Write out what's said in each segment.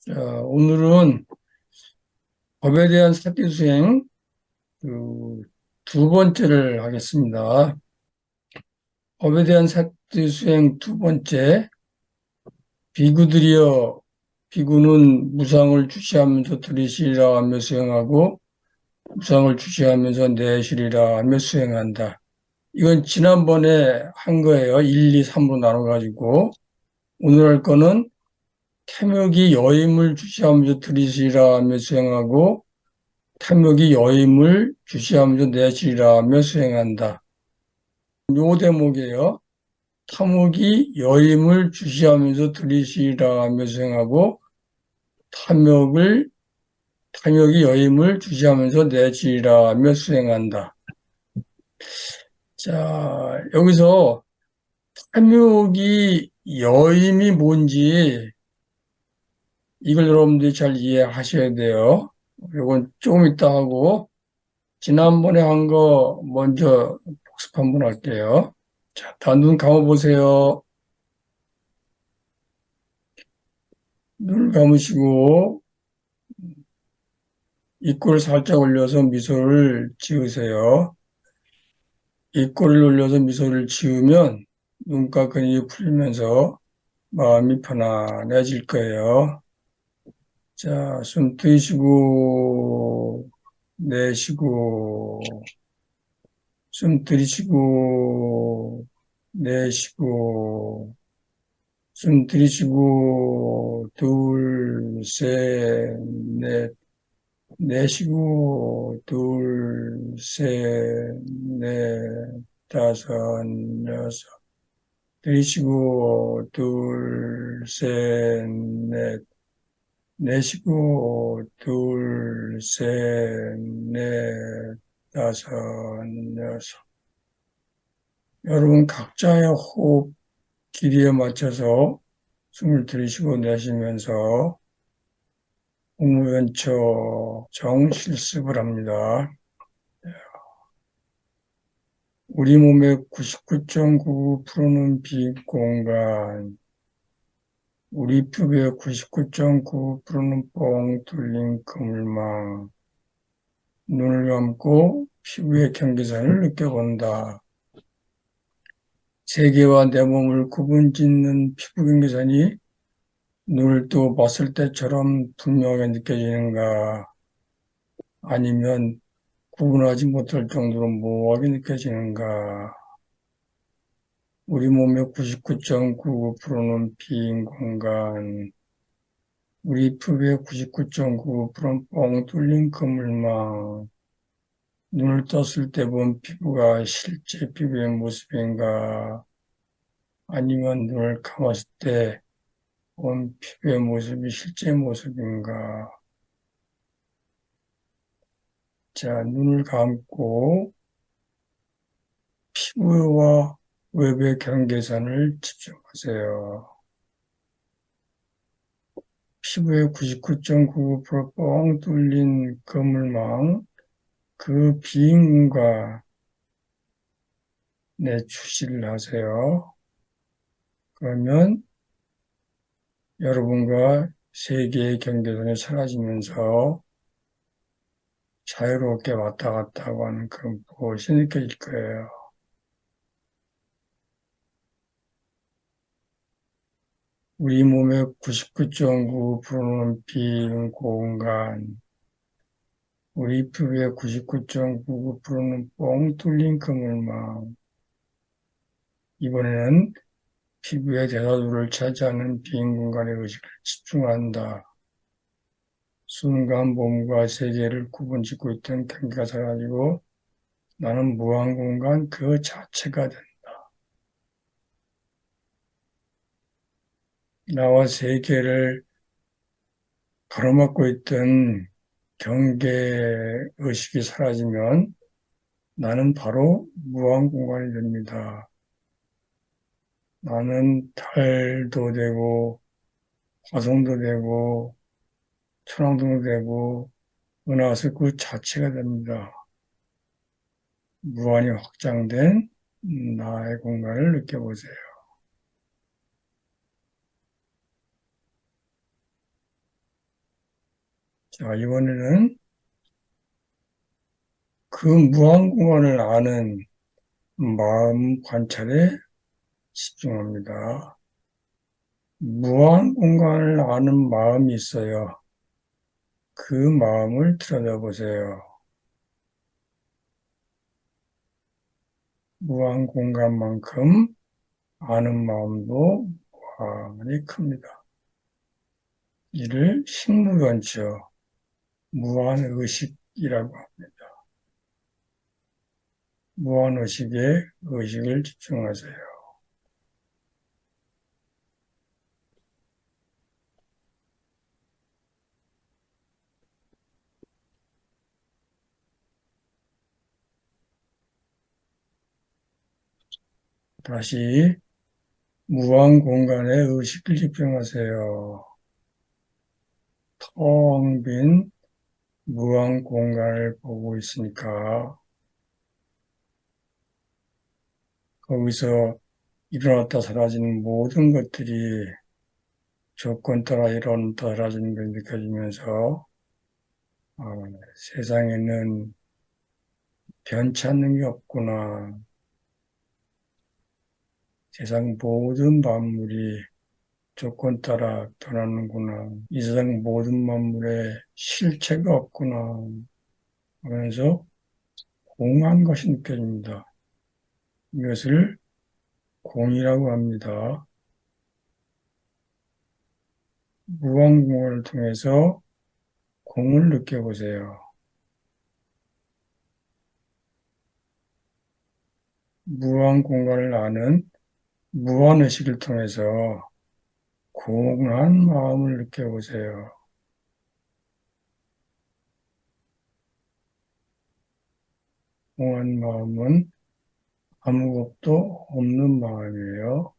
자, 오늘은 법에 대한 사기수행 두 번째를 하겠습니다. 법에 대한 사기수행 두 번째, 비구들이여, 비구는 무상을 주시하면서 들이시리라 하며 수행하고 무상을 주시하면서 내시리라 하며 수행한다. 이건 지난번에 한 거예요. 1, 2, 3으로 나눠가지고. 오늘 할 거는 탐욕이 여임을 주시하면서 들이시리라 하며 수행하고 탐욕이 여임을 주시하면서 내시리라 하며 수행한다. 요 대목이에요. 탐욕이 여임을 주시하면서 들이시리라 하며 수행하고 탐욕이 여임을 주시하면서 내시리라 하며 수행한다. 자, 여기서 탐욕이 여임이 뭔지 이걸 여러분들이 잘 이해하셔야 돼요. 이건 조금 이따 하고 지난번에 한 거 먼저 복습 한번 할게요. 자, 다 눈 감아보세요. 눈을 감으시고 입꼬리를 살짝 올려서 미소를 지으세요. 입꼬리를 올려서 미소를 지으면 눈가 근육이 풀리면서 마음이 편안해질 거예요. 자, 숨 들이쉬고 내쉬고 숨 들이쉬고 내쉬고 숨 들이쉬고 둘, 셋, 넷 내쉬고 둘, 셋, 넷, 다섯, 여섯 들이쉬고 둘, 셋, 넷 내쉬고 둘, 셋, 넷, 다섯, 여섯 여러분 각자의 호흡 길이에 맞춰서 숨을 들이쉬고 내쉬면서 공무원처 정실습을 합니다. 우리 몸의 99.99%는 빈 공간, 우리 피부의 99.99%는 뻥 뚫린 그물망, 눈을 감고 피부의 경계선을 느껴본다. 세계와 내 몸을 구분짓는 피부 경계선이 눈을 뜨고 봤을 때처럼 분명하게 느껴지는가, 아니면 구분하지 못할 정도로 모호하게 느껴지는가. 우리 몸의 99.99%는 빈 공간, 우리 피부의 99.99%는 뻥 뚫린 그물망, 눈을 떴을 때 본 피부가 실제 피부의 모습인가, 아니면 눈을 감았을 때 본 피부의 모습이 실제 모습인가. 자, 눈을 감고 피부와 외부의 경계선을 집중하세요. 피부의 99.99%뻥 뚫린 그물망, 그 빈 공간에 주시를 하세요. 그러면 여러분과 세계의 경계선이 사라지면서 자유롭게 왔다 갔다 하는 그런 것이 느껴질 거예요. 우리 몸의 99.99%는 빈 공간, 우리 피부의 99.99%는 뻥 뚫린 그물망. 이번에는 피부의 대다수를 차지하는 빈 공간에 의식을 집중한다. 순간 몸과 세계를 구분짓고 있던 경계가 사라지고 나는 무한 공간 그 자체가 된다. 나와 세계를 가로막고 있던 경계 의식이 사라지면 나는 바로 무한 공간이 됩니다. 나는 달도 되고 화성도 되고 천왕도 되고 은하수 그 자체가 됩니다. 무한히 확장된 나의 공간을 느껴보세요. 자, 이번에는 그 무한 공간을 아는 마음 관찰에 집중합니다. 무한 공간을 아는 마음이 있어요. 그 마음을 드러내 보세요. 무한 공간만큼 아는 마음도 무한히 큽니다. 이를 식무변처 무한의식이라고 합니다. 무한의식에 의식을 집중하세요. 다시 무한 공간에 의식을 집중하세요. 텅 빈 무한 공간을 보고 있으니까 거기서 일어났다 사라지는 모든 것들이 조건 따라 일어났다 사라지는 걸 느껴지면서 아, 세상에는 변치 않는 게 없구나. 세상 모든 만물이 조건 따라 변하는구나. 이 세상 모든 만물에 실체가 없구나. 하면서 공한 것이 느껴집니다. 이것을 공이라고 합니다. 무한공을 통해서 공을 느껴보세요. 무한 공간을 아는 무한의식을 통해서 공한 마음을 느껴보세요. 공한 마음은 아무것도 없는 마음이에요.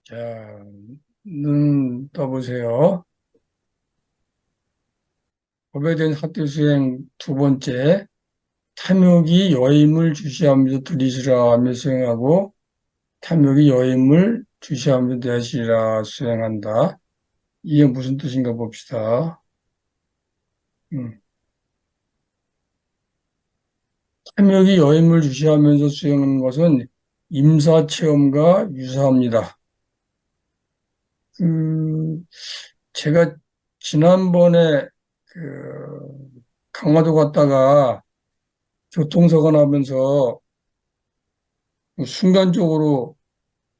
자, 눈 떠보세요. 법에 대한 학교 수행 두 번째, 탐욕이 여임을 주시하면서 두리시라 하며 수행하고, 탐욕이 여임을 주시하며 내시라 수행한다. 이게 무슨 뜻인가 봅시다. 음. 탐욕이 여임을 주시하면서 수행하는 것은 임사체험과 유사합니다. 그, 제가 지난번에 강화도 갔다가 교통사고 나면서 순간적으로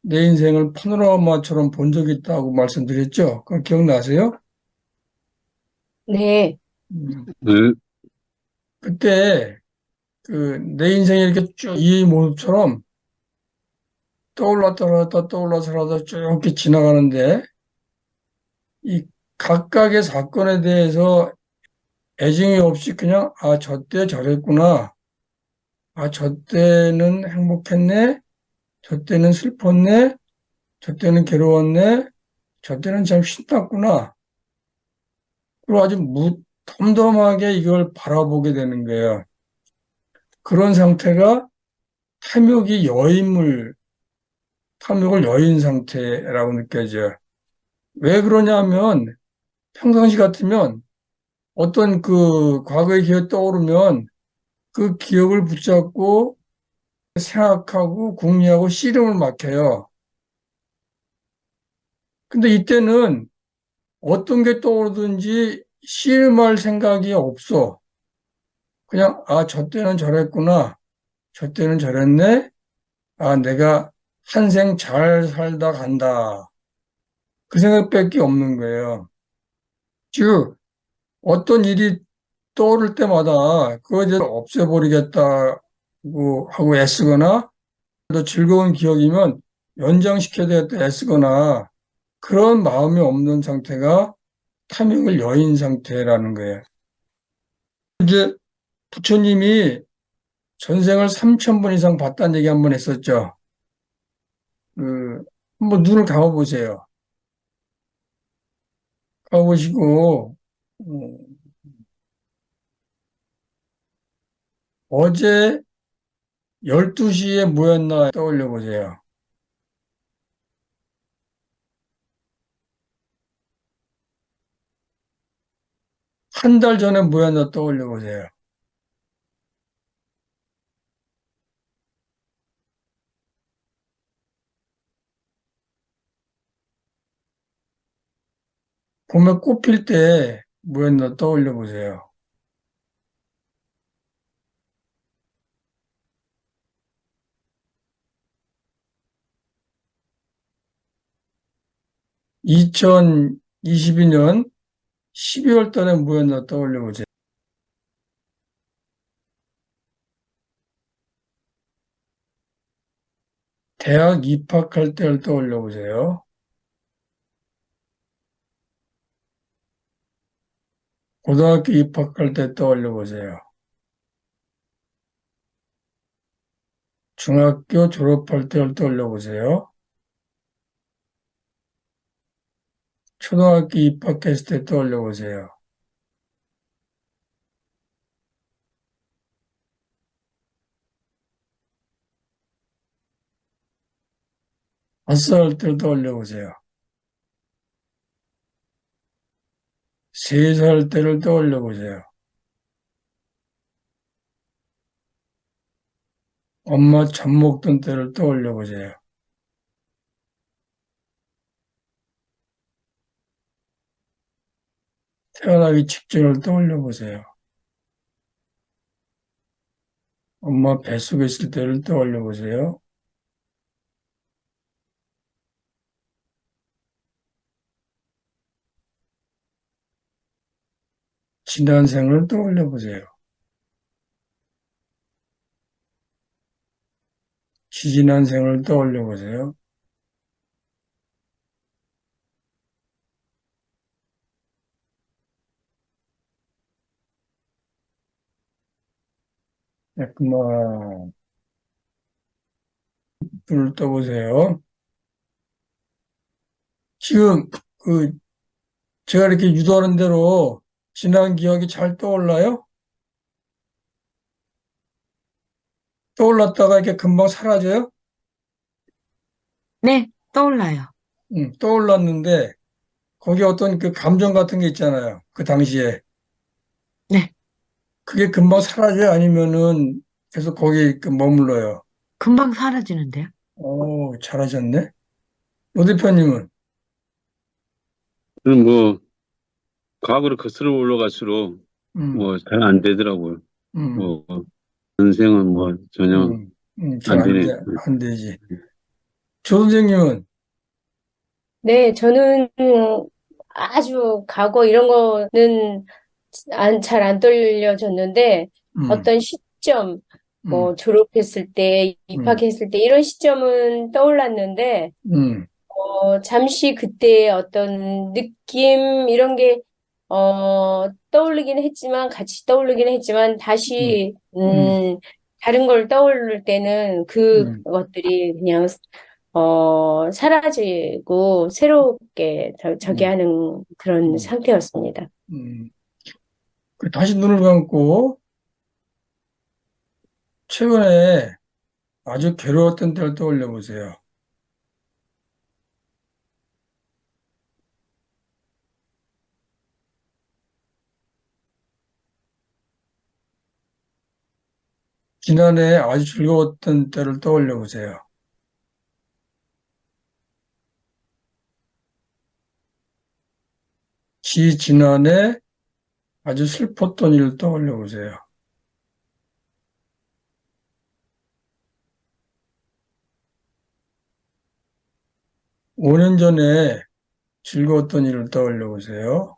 내 인생을 파노라마처럼 본 적이 있다고 말씀드렸죠? 그거 기억나세요? 네, 네. 그때 내 인생이 이렇게 쭉 이 모습처럼 떠올랐다 놨다 떠올랐다 놨다 쭉 이렇게 지나가는데 이 각각의 사건에 대해서 애증이 없이 그냥 저 때 저랬구나. 저 때는 행복했네. 저 때는 슬펐네. 저 때는 괴로웠네. 저 때는 참 신났구나. 그리고 아주 덤덤하게 이걸 바라보게 되는 거예요. 그런 상태가 탐욕이 여인물, 탐욕을 여인 상태라고 느껴져요. 왜 그러냐면 평상시 같으면 어떤 과거의 기억이 떠오르면 그 기억을 붙잡고 생각하고 궁리하고 씨름을 막혀요. 근데 이때는 어떤 게 떠오르든지 씨름할 생각이 없어. 그냥 저 때는 저랬구나. 저 때는 저랬네. 내가 한 생 잘 살다 간다. 그 생각밖에 없는 거예요. 즉, 어떤 일이 떠오를 때마다 그거에 대해서 없애버리겠다고 하고 애쓰거나 또 즐거운 기억이면 연장시켜야 되겠다 애쓰거나 그런 마음이 없는 상태가 탐욕을 여인 상태라는 거예요. 이제 부처님이 전생을 3,000번 이상 봤다는 얘기 한 번 했었죠. 한번 눈을 감아보세요. 감아보시고, 어제 12시에 뭐였나 떠올려 보세요. 한 달 전에 뭐였나 떠올려 보세요. 봄에 꽃 필 때 뭐였나 떠올려 보세요. 2022년 12월 달에 뭐였나 떠올려 보세요. 대학 입학할 때를 떠올려 보세요. 고등학교 입학할 때 떠올려 보세요. 중학교 졸업할 때를 떠올려 보세요. 초등학교 입학했을 때 떠올려 보세요. 몇 살 때를 떠올려 보세요. 3살 때를 떠올려 보세요. 엄마 젖 먹던 때를 떠올려 보세요. 태어나기 직전을 떠올려 보세요. 엄마 뱃속에 있을 때를 떠올려 보세요. 지난 생을 떠올려 보세요. 지지난 생을 떠올려 보세요. 그만 눈을 떠보세요. 지금 그 제가 이렇게 유도하는 대로 지난 기억이 잘 떠올라요? 떠올랐다가 이렇게 금방 사라져요? 네, 떠올라요. 떠올랐는데 거기 어떤 그 감정 같은 게 있잖아요. 그 당시에. 네, 그게 금방 사라져요? 아니면은 계속 거기 그 머물러요? 금방 사라지는데요. 오, 잘하셨네. 노 대표님은? 저는 뭐, 과거로 거슬러 올라갈수록 음, 뭐, 잘 안 되더라고요. 음, 뭐, 전생은 뭐, 전혀 잘 안 안 되네. 돼, 안 되지. 조 선생님은? 네, 저는 아주 과거 이런 거는 잘 안 떨려졌는데 음, 어떤 시점, 음, 뭐 졸업했을 때, 음, 입학했을 때 이런 시점은 떠올랐는데 음, 잠시 그때의 어떤 느낌 이런 게 떠오르긴 했지만 같이 떠오르긴 했지만 음, 다시 음, 다른 걸 떠올릴 때는 음, 그것들이 그냥 사라지고 새롭게 저기 음, 하는 그런 음, 상태였습니다. 음. 다시 눈을 감고 최근에 아주 괴로웠던 때를 떠올려 보세요. 지난해 아주 즐거웠던 때를 떠올려 보세요. 지난해 아주 슬펐던 일을 떠올려 보세요. 5년 전에 즐거웠던 일을 떠올려 보세요.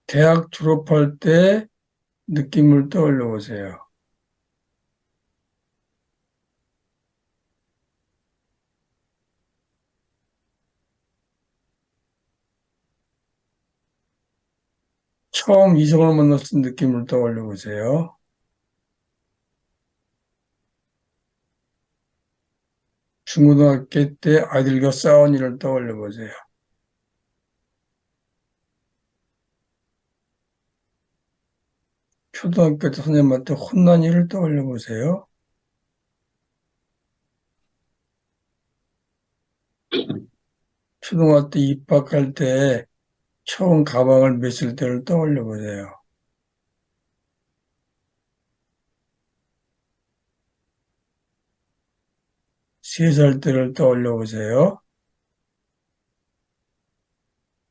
대학 졸업할 때 느낌을 떠올려 보세요. 처음 이성을 만났을 때 느낌을 떠올려 보세요. 중고등학교 때 아이들과 싸운 일을 떠올려 보세요. 초등학교 때 선생님한테 혼난 일을 떠올려 보세요. 초등학교 때 입학할 때 처음 가방을 맸을 때를 떠올려 보세요. 세 살 때를 떠올려 보세요.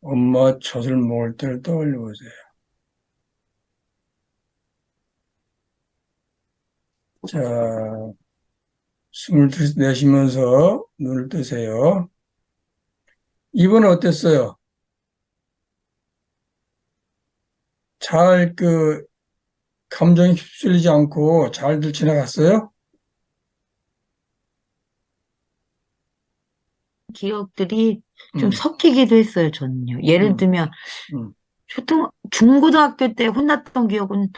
엄마 젖을 먹을 때를 떠올려 보세요. 자, 숨을 내쉬면서 눈을 뜨세요. 이번에 어땠어요? 잘 감정에 휩쓸리지 않고 잘들 지나갔어요? 기억들이 좀 음, 섞이기도 했어요, 저는요. 예를 음, 들면, 음, 중고등학교 때 혼났던 기억은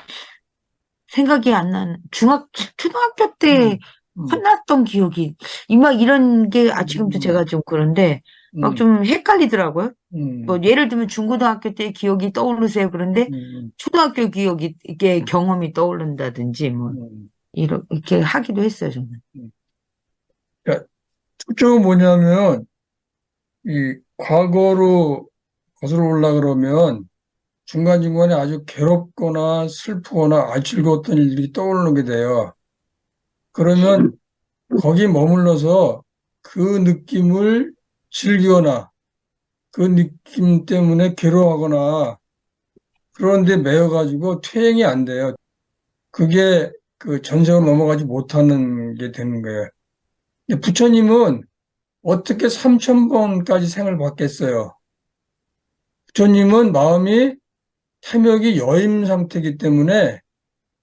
생각이 안 나는, 초등학교 때 음, 음, 혼났던 기억이, 막 이런 게, 지금도 음, 제가 좀 그런데, 막 음, 좀 헷갈리더라고요. 뭐, 음, 예를 들면 중고등학교 때 기억이 떠오르세요. 그런데, 음, 초등학교 기억이, 이게 경험이 떠오른다든지, 뭐, 음, 이렇게 하기도 했어요, 저는. 음. 그러니까 초점은 뭐냐면 이 과거로 거슬러 올라 그러면 중간중간에 아주 괴롭거나 슬프거나 아주 즐거웠던 일들이 떠오르는 게 돼요. 그러면 거기 머물러서 그 느낌을 즐기거나 그 느낌 때문에 괴로워하거나 그런데 매여가지고 퇴행이 안 돼요. 그게 그 전생으로 넘어가지 못하는 게 되는 거예요. 근데 부처님은 어떻게 3,000번까지 생을 받겠어요? 부처님은 마음이 탐욕이 여임 상태이기 때문에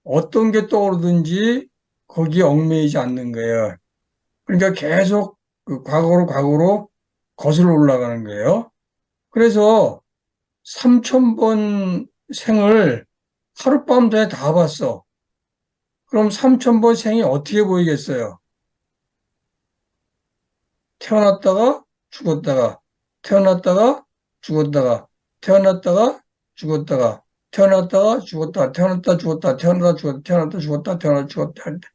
어떤 게 떠오르든지 거기에 얽매이지 않는 거예요. 그러니까 계속 그 과거로 거슬러 올라가는 거예요. 그래서 3,000번 생을 하룻밤 전에 다 봤어. 그럼 3,000번 생이 어떻게 보이겠어요? 태어났다가 죽었다가, 태어났다가 죽었다가, 태어났다가 죽었다가, 태어났다가 죽었다, 태어났다 죽었다, 태어났다 죽었다, 태어났다 죽었다, 태어났다 죽었다.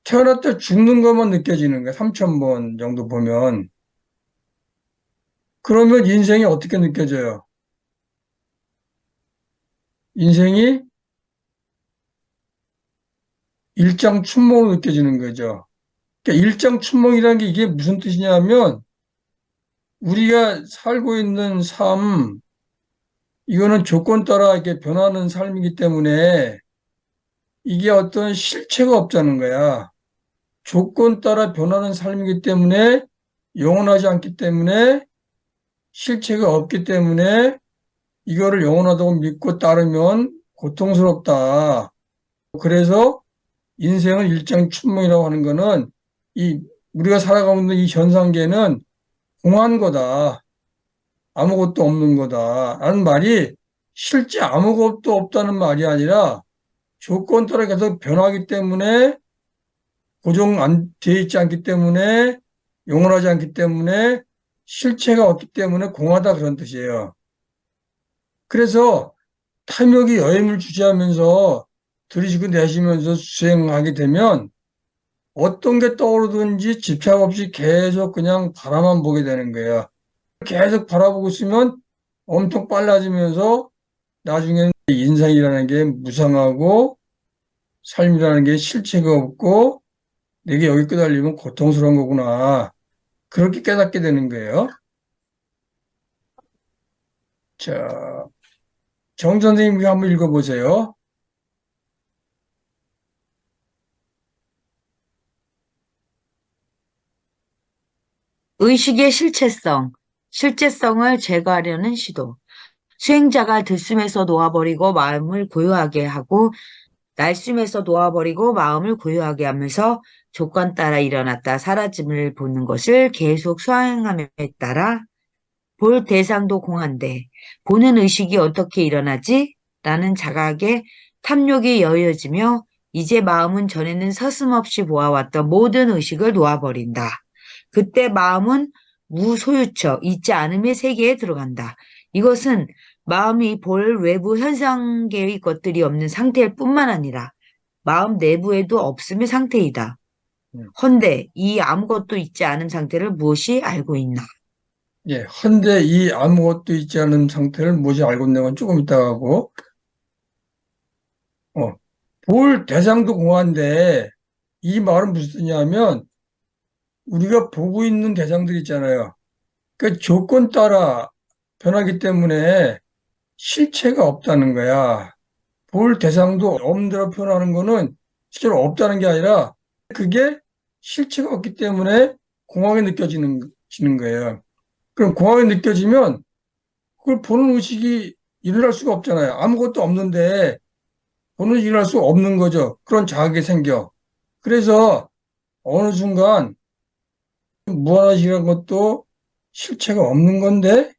태어났다 죽는 것만 느껴지는 거야. 3,000번 정도 보면. 그러면 인생이 어떻게 느껴져요? 인생이 일장춘몽으로 느껴지는 거죠. 그러니까 일장춘몽이라는 게 이게 무슨 뜻이냐면 우리가 살고 있는 삶, 이거는 조건 따라 이렇게 변하는 삶이기 때문에 이게 어떤 실체가 없자는 거야. 조건 따라 변하는 삶이기 때문에 영원하지 않기 때문에 실체가 없기 때문에 이거를 영원하다고 믿고 따르면 고통스럽다. 그래서 인생은 일장춘몽이라고 하는 거는 이 우리가 살아가고 있는 이 현상계는 공한 거다. 아무것도 없는 거다. 라는 말이 실제 아무것도 없다는 말이 아니라 조건 따라 계속 변하기 때문에 고정 안 돼 있지 않기 때문에 영원하지 않기 때문에 실체가 없기 때문에 공하다 그런 뜻이에요. 그래서 탐욕이 여임을 주지하면서 들이쉬고 내쉬면서 수행하게 되면 어떤 게 떠오르든지 집착 없이 계속 그냥 바라만 보게 되는 거예요. 계속 바라보고 있으면 엄청 빨라지면서 나중에는 인생이라는 게 무상하고 삶이라는 게 실체가 없고 내게 여기 끄달리면 고통스러운 거구나. 그렇게 깨닫게 되는 거예요. 자, 정 선생님이 한번 읽어보세요. 의식의 실체성을 제거하려는 시도. 수행자가 들숨에서 놓아버리고 마음을 고요하게 하고 날숨에서 놓아버리고 마음을 고요하게 하면서 조건 따라 일어났다 사라짐을 보는 것을 계속 수행함에 따라 볼 대상도 공한데 보는 의식이 어떻게 일어나지? 라는 자각의 탐욕이 여여지며 이제 마음은 전에는 서슴없이 보아왔던 모든 의식을 놓아버린다. 그때 마음은 무소유처, 있지 않음의 세계에 들어간다. 이것은 마음이 볼 외부 현상계의 것들이 없는 상태일 뿐만 아니라 마음 내부에도 없음의 상태이다. 음. 헌데 이 아무것도 있지 않은 상태를 무엇이 알고 있나? 예, 헌데 이 아무것도 있지 않은 상태를 무엇이 알고 있는 건 조금 이따 하고, 어, 볼 대상도 공한데, 이 말은 무슨 뜻이냐면, 우리가 보고 있는 대상들 있잖아요. 그 조건 따라 변하기 때문에 실체가 없다는 거야. 볼 대상도 없는 대로 표현하는 거는 실제로 없다는 게 아니라, 그게 실체가 없기 때문에 공하게 느껴지는 거예요. 그럼 공하게 느껴지면 그걸 보는 의식이 일어날 수가 없잖아요. 아무것도 없는데 보는 의식이 일어날 수가 없는 거죠. 그런 자각이 생겨. 그래서 어느 순간 무한의식이라는 것도 실체가 없는 건데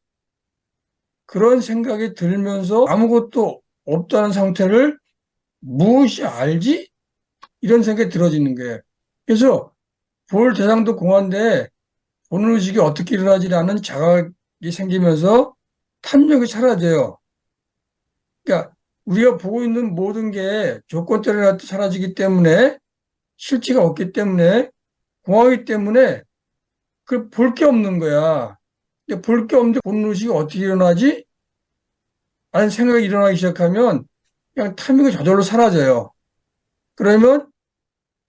그런 생각이 들면서 아무것도 없다는 상태를 무엇이 알지? 이런 생각이 들어지는 거예요. 그래서 볼 대상도 공한데 보는 의식이 어떻게 일어나지라는 자각이 생기면서 탐욕이 사라져요. 그러니까 우리가 보고 있는 모든 게 조건 때문에 사라지기 때문에 실체가 없기 때문에 공허하기 때문에 그 볼 게 없는 거야. 볼 게 없는데 보는 의식이 어떻게 일어나지? 라는 생각이 일어나기 시작하면 그냥 탐욕이 저절로 사라져요. 그러면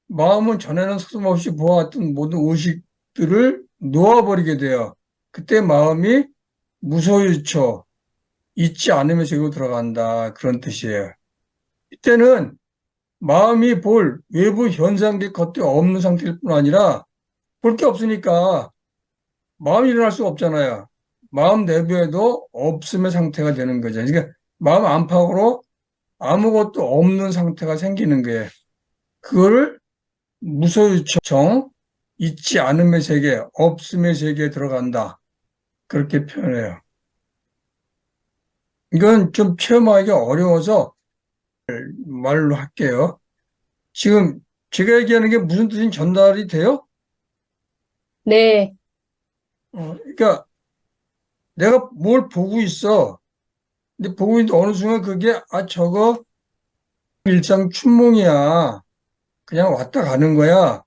마음은 전에는 서슴없이 보아왔던 모든 의식들을 놓아버리게 돼요. 그때 마음이 무소유처, 잊지 않으면 세계로 들어간다. 그런 뜻이에요. 이때는 마음이 볼 외부 현상계 겉에 없는 상태일 뿐 아니라 볼 게 없으니까 마음이 일어날 수가 없잖아요. 마음 내부에도 없음의 상태가 되는 거죠. 그러니까 마음 안팎으로 아무것도 없는 상태가 생기는 거예요. 그걸 무소유청, 있지 않음의 세계, 없음의 세계에 들어간다. 그렇게 표현해요. 이건 좀 체험하기 어려워서 말로 할게요. 지금 제가 얘기하는 게 무슨 뜻인지 전달이 돼요? 네, 그러니까 내가 뭘 보고 있어. 근데 보고 있는데 어느 순간 그게 저거 일상 춘몽이야. 그냥 왔다 가는 거야.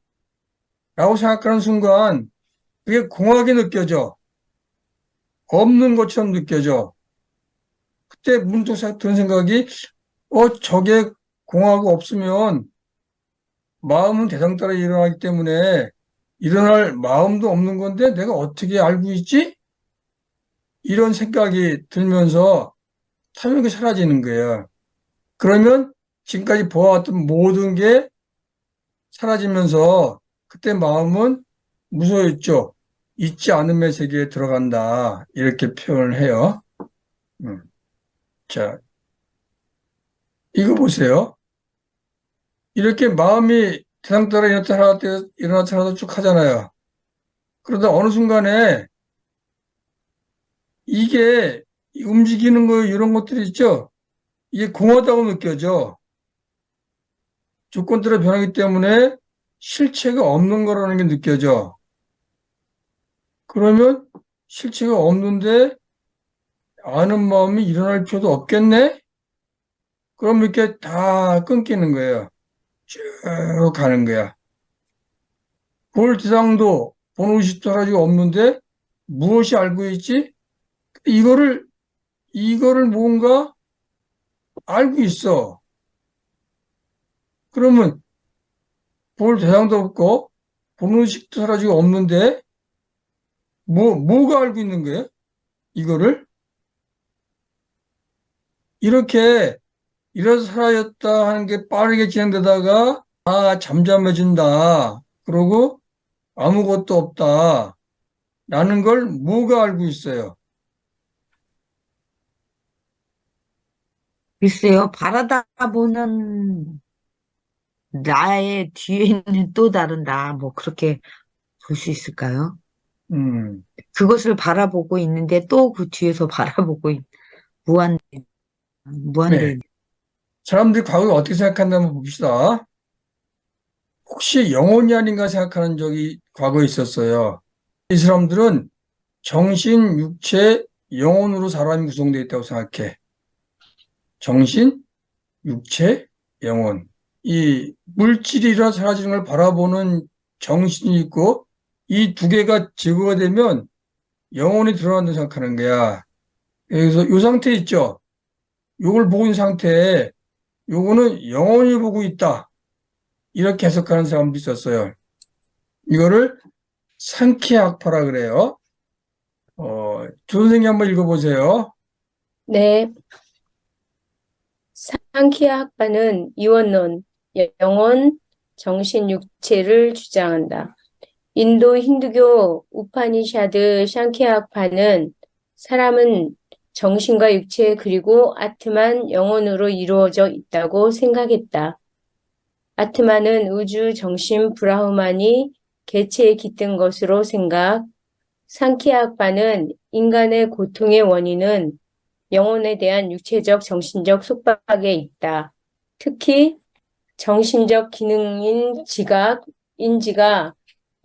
라고 생각하는 순간 그게 공하게 느껴져. 없는 것처럼 느껴져. 그때 문득 드는 생각이 저게 공하고 없으면 마음은 대상 따라 일어나기 때문에 일어날 마음도 없는 건데 내가 어떻게 알고 있지? 이런 생각이 들면서 탐욕이 사라지는 거예요. 그러면 지금까지 보아왔던 모든 게 사라지면서 그때 마음은 무소유죠. 잊지 않음의 세계에 들어간다. 이렇게 표현을 해요. 음. 자, 이거 보세요. 이렇게 마음이 대상 따라 일어났다 하다 쭉 하잖아요. 그러다 어느 순간에 이게 움직이는 거 이런 것들이 있죠. 이게 공허하다고 느껴져. 조건 따라 변하기 때문에 실체가 없는 거라는 게 느껴져. 그러면 실체가 없는데 아는 마음이 일어날 필요도 없겠네? 그럼 이렇게 다 끊기는 거예요. 쭉 가는 거야. 볼 대상도 본 의식도 가지고 없는데 무엇이 알고 있지? 이거를, 이거를 뭔가 알고 있어. 그러면 볼 대상도 없고 본 의식도 사라지고 없는데 뭐가 알고 있는 거예요? 이거를? 이렇게 일어서 사라졌다 하는 게 빠르게 진행되다가 잠잠해진다. 그러고 아무것도 없다. 라는 걸 뭐가 알고 있어요? 글쎄요, 바라다 보는 나의 뒤에 있는 또 다른 나, 뭐, 그렇게 볼 수 있을까요? 음, 그것을 바라보고 있는데 또 그 뒤에서 바라보고 무한, 무한대 네. 사람들이 과거에 어떻게 생각한다면 봅시다. 혹시 영혼이 아닌가 생각하는 적이 과거에 있었어요. 이 사람들은 정신, 육체, 영혼으로 사람이 구성되어 있다고 생각해. 정신, 육체, 영혼. 이 물질이라 사라지는 걸 바라보는 정신이 있고 이 두 개가 제거가 되면 영혼이 드러난다고 생각하는 거야. 그래서 이 상태 있죠? 요걸 보고 있는 상태에 요거는 영혼이 보고 있다. 이렇게 해석하는 사람도 있었어요. 이거를 상쾌학파라 그래요. 조 선생님 한번 읽어보세요. 네. 상키아 학파는 이원론, 영혼, 정신, 육체를 주장한다. 인도 힌두교 우파니샤드 샹키아 학파는 사람은 정신과 육체 그리고 아트만 영혼으로 이루어져 있다고 생각했다. 아트만은 우주, 정신, 브라흐만이 개체에 깃든 것으로 생각. 상키아 학파는 인간의 고통의 원인은 영혼에 대한 육체적, 정신적 속박에 있다. 특히 정신적 기능인 지각, 인지가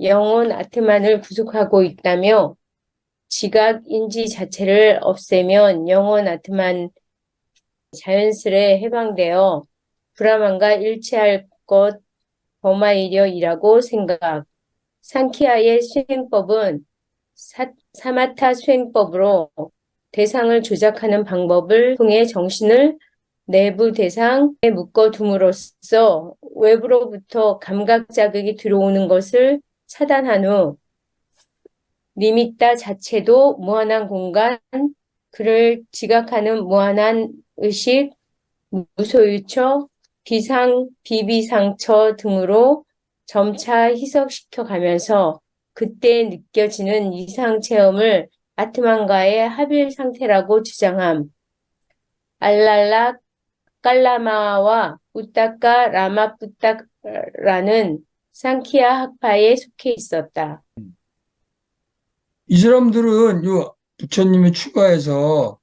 영혼 아트만을 구속하고 있다며 지각, 인지 자체를 없애면 영혼 아트만 자연스레 해방되어 브라만과 일치할 것 범하이려이라고 생각. 상키아의 수행법은 사마타 수행법으로 대상을 조작하는 방법을 통해 정신을 내부 대상에 묶어둠으로써 외부로부터 감각 자극이 들어오는 것을 차단한 후 니미따 자체도 무한한 공간, 그를 지각하는 무한한 의식, 무소유처, 비비상처 등으로 점차 희석시켜 가면서 그때 느껴지는 이상 체험을 아트만과의 합일 상태라고 주장함. 알랄라 깔라마와 우타카 라마푸타라는 상키아 학파에 속해 있었다. 이 사람들은 요 부처님이 추가해서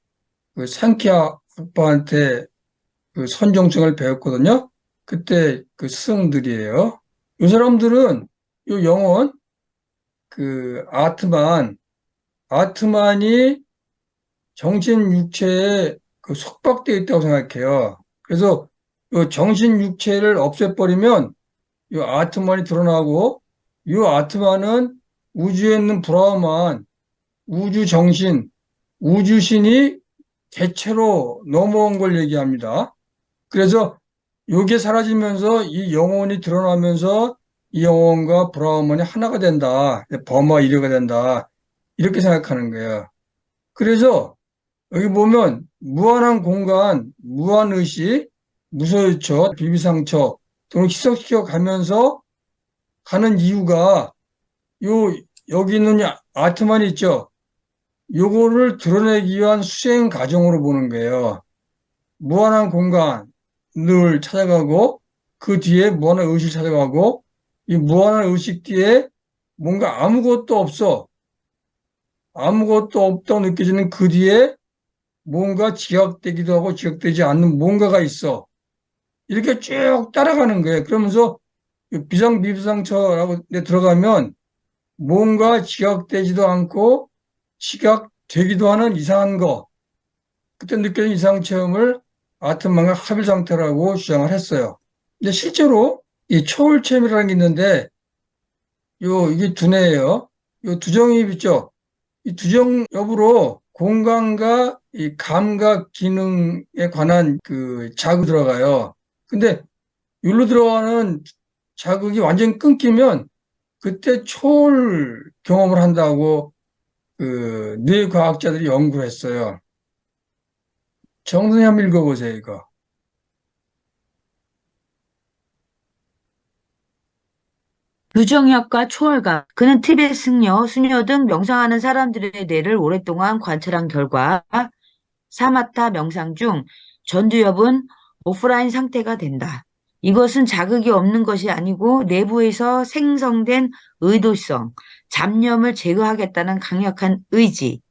그 상키아 학파한테 그 선정성을 배웠거든요. 그때 그 스승들이에요. 이 사람들은 요 영혼, 그 아트만이 정신 육체에 그 속박되어 있다고 생각해요. 그래서 요 정신 육체를 없애버리면 요 아트만이 드러나고 요 아트만은 우주에 있는 브라흐만, 우주 정신, 우주신이 대체로 넘어온 걸 얘기합니다. 그래서 요게 사라지면서 이 영혼이 드러나면서 이 영혼과 브라흐만이 하나가 된다. 범화 이료가 된다. 이렇게 생각하는 거예요. 그래서 여기 보면 무한한 공간, 무한의식, 무소유처, 비비상처 등을 희석시켜 가면서 가는 이유가 요 여기 있는 아트만이 있죠. 요거를 드러내기 위한 수행 과정으로 보는 거예요. 무한한 공간을 찾아가고 그 뒤에 무한한 의식을 찾아가고 이 무한한 의식 뒤에 뭔가 아무것도 없어. 아무것도 없다고 느껴지는 그 뒤에 뭔가 지각되기도 하고 지각되지 않는 뭔가가 있어. 이렇게 쭉 따라가는 거예요. 그러면서 비상비상처라고 들어가면 뭔가 지각되지도 않고 지각되기도 하는 이상한 거. 그때 느껴진 이상 체험을 아트만과 합일 상태라고 주장을 했어요. 근데 실제로 이 초월 체험이라는 게 있는데 이게 두뇌예요. 요 두정입 있죠. 이 두정 여부로 공간과 이 감각 기능에 관한 그 자극이 들어가요. 근데 여기로 들어가는 자극이 완전히 끊기면 그때 초월 경험을 한다고 그 뇌과학자들이 연구를 했어요. 정선이 한번 읽어보세요, 이거. 유정혁과 초월각. 그는 티베트 승려, 수녀 등 명상하는 사람들의 뇌를 오랫동안 관찰한 결과 사마타 명상 중 전두엽은 오프라인 상태가 된다. 이것은 자극이 없는 것이 아니고 내부에서 생성된 의도성, 잡념을 제거하겠다는 강력한 의지,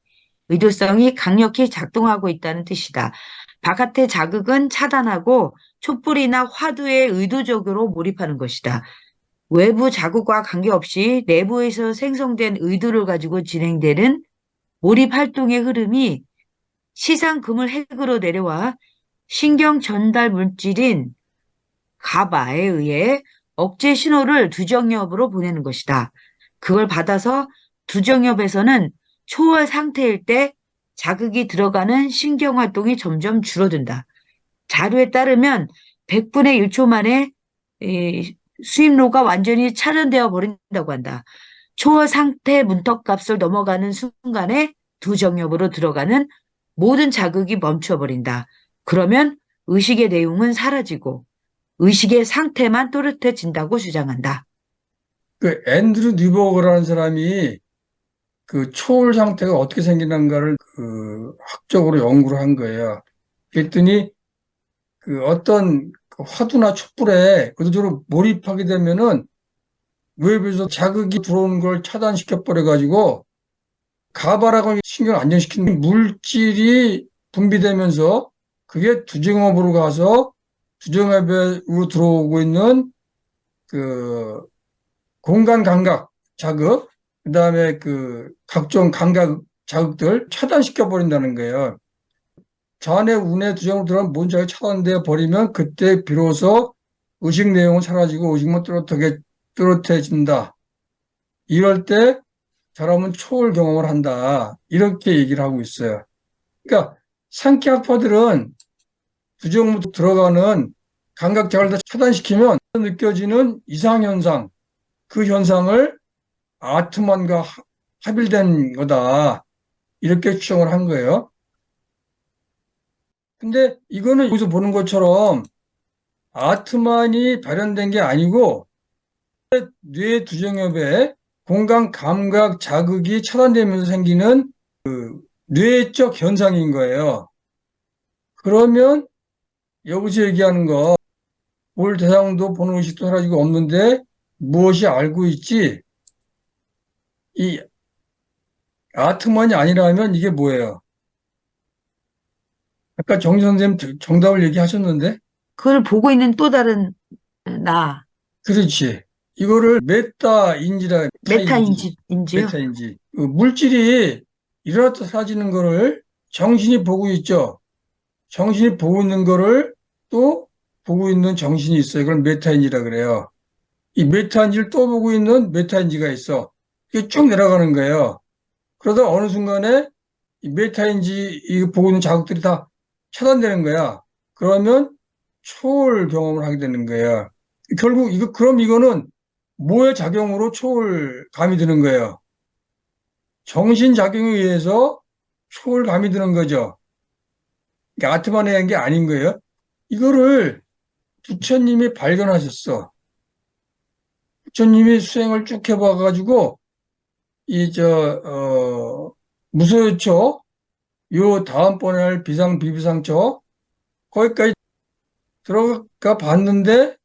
의도성이 강력히 작동하고 있다는 뜻이다. 바깥의 자극은 차단하고 촛불이나 화두에 의도적으로 몰입하는 것이다. 외부 자극과 관계없이 내부에서 생성된 의도를 가지고 진행되는 몰입 활동의 흐름이 시상금을 핵으로 내려와 신경 전달 물질인 가바에 의해 억제 신호를 두정엽으로 보내는 것이다. 그걸 받아서 두정엽에서는 초월 상태일 때 자극이 들어가는 신경 활동이 점점 줄어든다. 자료에 따르면 100분의 1초 만에 이 수입로가 완전히 차단되어 버린다고 한다. 초월 상태 문턱값을 넘어가는 순간에 두정엽으로 들어가는 모든 자극이 멈춰버린다. 그러면 의식의 내용은 사라지고 의식의 상태만 또렷해진다고 주장한다. 그 앤드루 뉴버그라는 사람이 그 초월 상태가 어떻게 생기는가를 그 학적으로 연구를 한 거예요. 그랬더니 그 어떤 그 화두나 촛불에 의도적으로 몰입하게 되면은 외부에서 자극이 들어오는 걸 차단시켜 버려 가지고 가바라고 신경을 안정시키는 물질이 분비되면서 그게 두정엽으로 가서 두정엽으로 들어오고 있는 그 공간 감각 자극, 그다음에 그 각종 감각 자극들 차단시켜 버린다는 거예요. 좌뇌, 우뇌, 두정으로 들어가면 모든 자극이 차단되어 버리면 그때 비로소 의식 내용은 사라지고 의식만 뚜렷해진다. 이럴 때 사람은 초월 경험을 한다. 이렇게 얘기를 하고 있어요. 그러니까 상쾌학파들은 두정으로 들어가는 감각 자극을 다 차단시키면 느껴지는 이상현상, 그 현상을 아트만과 합일된 거다. 이렇게 추정을 한 거예요. 근데 이거는 여기서 보는 것처럼 아트만이 발현된 게 아니고 뇌 두정엽에 공간 감각 자극이 차단되면서 생기는 그 뇌적 현상인 거예요. 그러면 여기서 얘기하는 거 볼 대상도 보는 의식도 사라지고 없는데 무엇이 알고 있지? 이 아트만이 아니라면 이게 뭐예요? 아까 정지 선생님 정답을 얘기하셨는데, 그걸 보고 있는 또 다른 나, 그렇지. 이거를 메타인지라, 메타인지요? 메타인지. 그 물질이 일어났다 사라지는 거를 정신이 보고 있죠. 정신이 보고 있는 거를 또 보고 있는 정신이 있어요. 이걸 메타인지라 그래요. 이 메타인지를 또 보고 있는 메타인지가 있어. 이게 쭉 내려가는 거예요. 그러다 어느 순간에 이 메타인지 이 보고 있는 자극들이 다 차단되는 거야. 그러면 초월 경험을 하게 되는 거야. 결국 그럼 이거는 뭐의 작용으로 초월감이 드는 거예요? 정신작용에 의해서 초월감이 드는 거죠. 그러니까 아트만에 의한 게 아닌 거예요. 이거를 부처님이 발견하셨어. 부처님이 수행을 쭉 해봐가지고, 무소유초, 요 다음번에 할 비상, 비비상초, 거기까지 들어가 봤는데,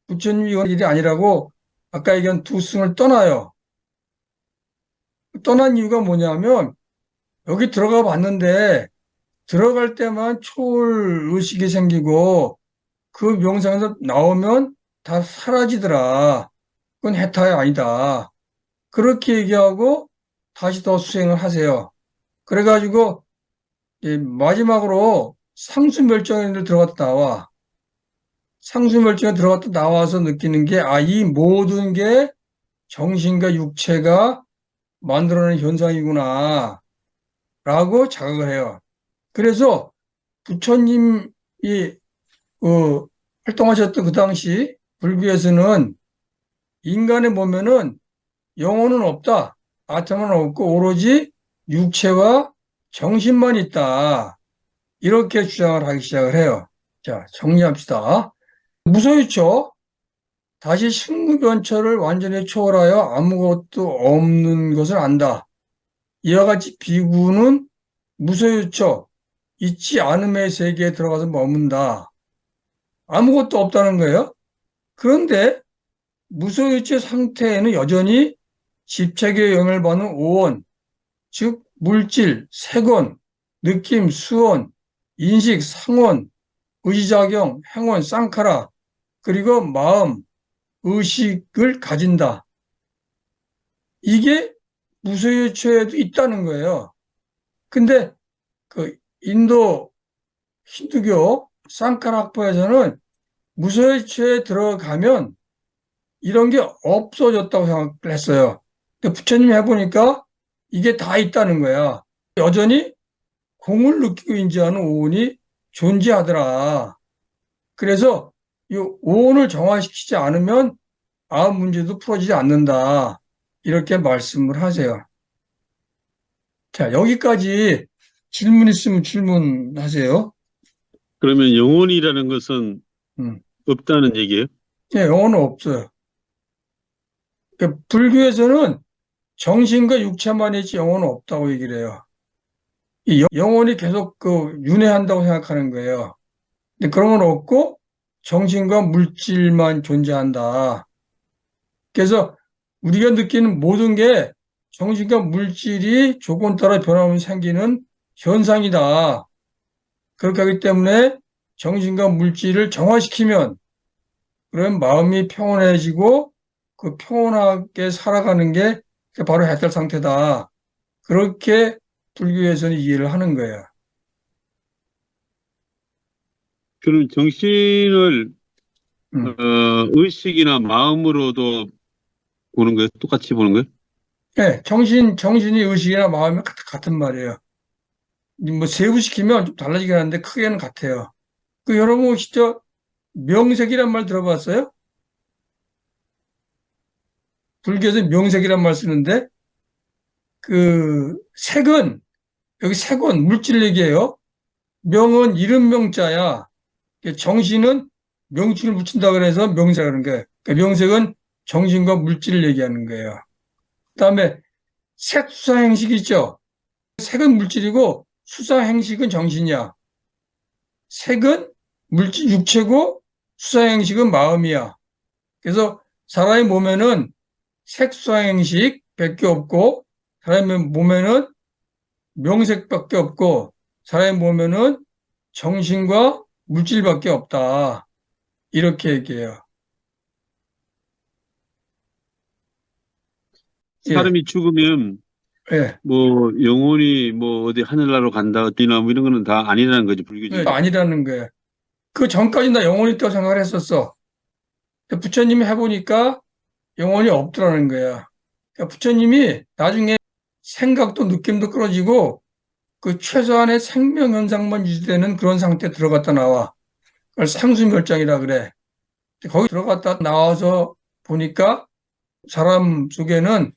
부처님이 이건 일이 아니라고 아까 얘기한 두 승을 떠나요. 떠난 이유가 뭐냐면, 여기 들어가 봤는데, 들어갈 때만 초월 의식이 생기고, 그 명상에서 나오면 다 사라지더라. 그건 해탈이 아니다. 그렇게 얘기하고 다시 더 수행을 하세요. 그래가지고 마지막으로 상수멸정에 들어갔다 나와. 상수멸정에 들어갔다 나와서 느끼는 게, 이 모든 게 정신과 육체가 만들어낸 현상이구나. 라고 자각을 해요. 그래서 부처님이 활동하셨던 그 당시 불교에서는 인간의 몸에는 영혼은 없다. 아tom은 없고 오로지 육체와 정신만 있다. 이렇게 주장을 하기 시작을 해요. 자, 정리합시다. 무소유초, 다시 식무변초를 완전히 초월하여 아무것도 없는 것을 안다. 이와 같이 비구는 무소유초, 있지 않음의 세계에 들어가서 머문다. 아무것도 없다는 거예요. 그런데 무소유체 상태에는 여전히 집착에 영향을 받는 오원, 즉 물질, 색원, 느낌, 수원, 인식, 상원, 의지작용, 행원, 쌍카라, 그리고 마음, 의식을 가진다. 이게 무소유체에도 있다는 거예요. 근데 그 인도 힌두교 쌍카라파에서는 무소유치에 들어가면 이런 게 없어졌다고 생각을 했어요. 근데 부처님이 해보니까 이게 다 있다는 거야. 여전히 공을 느끼고 인지하는 오온이 존재하더라. 그래서 이 오온을 정화시키지 않으면 아무 문제도 풀어지지 않는다. 이렇게 말씀을 하세요. 자, 여기까지 질문 있으면 질문하세요. 그러면 영혼이라는 것은 음. 없다는 얘기예요? 예, 영혼은 없어요. 그러니까 불교에서는 정신과 육체만 있지 영혼은 없다고 얘기를 해요. 이 영혼이 계속 그 윤회한다고 생각하는 거예요. 근데 그런 건 없고 정신과 물질만 존재한다. 그래서 우리가 느끼는 모든 게 정신과 물질이 조건 따라 변하면서 생기는 현상이다. 그렇게 하기 때문에 정신과 물질을 정화시키면 그러면 마음이 평온해지고 그 평온하게 살아가는 게 바로 해탈 상태다. 그렇게 불교에서는 이해를 하는 거예요. 그럼 정신을 음. 의식이나 마음으로도 보는 거예요? 똑같이 보는 거예요? 네, 정신이 의식이나 마음이 같은 말이에요. 뭐 세부시키면 좀 달라지긴 하는데 크게는 같아요. 그 여러분 혹시 저 명색이란 말 들어봤어요? 불교에서 명색이란 말 쓰는데 그 색은 여기 색은 물질 얘기예요. 명은 이름 명자야. 정신은 명칭을 붙인다 그래서 명색하는 거예요. 그러니까 명색은 정신과 물질을 얘기하는 거예요. 그다음에 색, 수상, 행식 있죠. 색은 물질이고 수상, 행식은 정신이야. 색은 물질, 육체고 수상, 행식은 마음이야. 그래서 사람의 몸에는 색, 수상, 행식 밖에 없고 사람의 몸에는 명색밖에 없고 사람의 몸에는 정신과 물질밖에 없다. 이렇게 얘기해요. 예, 사람이 죽으면 예. 뭐 영혼이 뭐 어디 하늘나라로 간다 어디나 뭐 이런 거는 다 아니라는 거죠, 예, 불교적으로. 아니라는 거예요. 그 전까지 나 영혼이 있다고 생각을 했었어. 근데 부처님이 해보니까 영혼이 없더라는 거야. 그러니까 부처님이 나중에 생각도 느낌도 끊어지고 그 최소한의 생명 현상만 유지되는 그런 상태에 들어갔다 나와. 그걸 상수멸장이라 그래. 거기 들어갔다 나와서 보니까 사람 속에는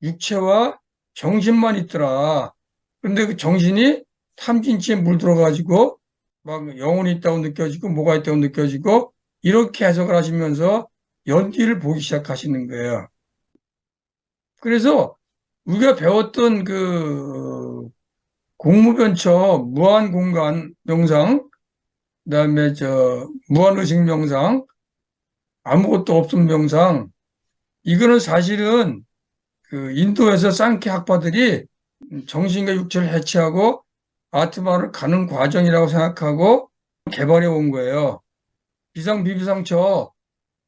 육체와 정신만 있더라. 그런데 그 정신이 탐진치에 물들어가지고 막 영혼이 있다고 느껴지고 뭐가 있다고 느껴지고 이렇게 해석을 하시면서 연기를 보기 시작하시는 거예요. 그래서 우리가 배웠던 그 공무변처 무한공간 명상, 그다음에 저 무한의식 명상, 아무것도 없음 명상, 이거는 사실은 그 인도에서 상케 학파들이 정신과 육체를 해체하고 아트마를 가는 과정이라고 생각하고 개발해 온 거예요. 비상비비상처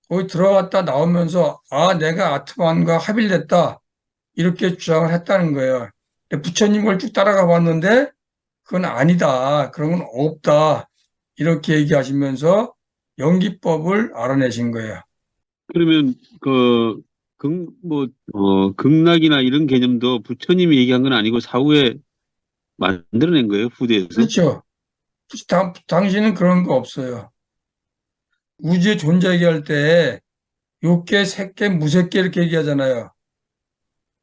거기 들어갔다 나오면서 아 내가 아트만과 합일됐다 이렇게 주장을 했다는 거예요. 근데 부처님 걸 쭉 따라가 봤는데 그건 아니다. 그런 건 없다. 이렇게 얘기하시면서 연기법을 알아내신 거예요. 그러면 극락이나 이런 개념도 부처님이 얘기한 건 아니고 사후에 만들어낸 거예요, 후대에서? 그렇죠. 당신은 그런 거 없어요. 우주의 존재 얘기할 때 육계, 색계, 무색계 이렇게 얘기하잖아요.